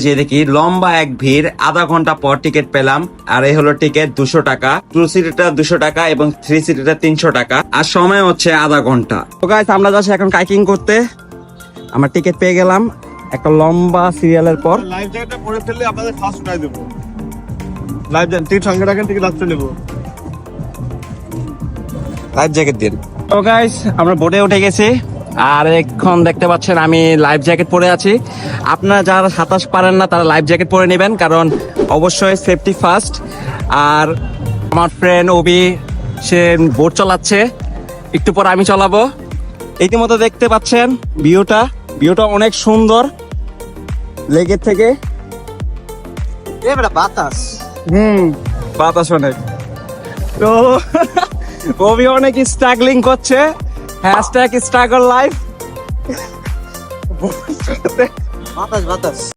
যে দেখি লম্বা এক ভিড়, আধা ঘন্টা পর টিকিট পেলাম। আর এই হলো টিকিট, 200 টাকা। 2 সিটারটা 200 টাকা এবং 3 সিটারটা 300 টাকা। আর সময় হচ্ছে আধা ঘন্টা। তো গাইস, আমরা যাচ্ছি এখন কাইকিং করতে। আমরা টিকিট পেয়ে গেলাম একটা লম্বা সিরিয়ালের পর। লাইফ জ্যাকেটটা পরে ফেললে আপনাদের ফার্স্ট উঠাই দেবো। লাইফ জ্যাকেট টিকিট সঙ্গে রাখেন, টিকিট লাস্টে নেবো। লাইফ জ্যাকেট দিন। তো গাইস, আমরা বোটে উঠে গেছি। আর এখন দেখতে পাচ্ছেন আমি লাইফ জ্যাকেট পরে আছি। আপনারা যারা সাঁতার পারেন না তারা লাইফ জ্যাকেট পরে নেবেন, কারণ অবশ্যই সেফটি ফার্স্ট। আর আমার ফ্রেন্ড অবি, সে বোট চালাচ্ছে, একটু পর আমি চালাবো। ইতিমধ্যে দেখতে পাচ্ছেন ভিউটা অনেক সুন্দর লেকের থেকে। বাতাস। বাতাস অনেক। তো অবি অনেক স্ট্রাগলিং করছে, হ্যাশট্যাগ স্ট্রাগল লাইফ। বাতাস।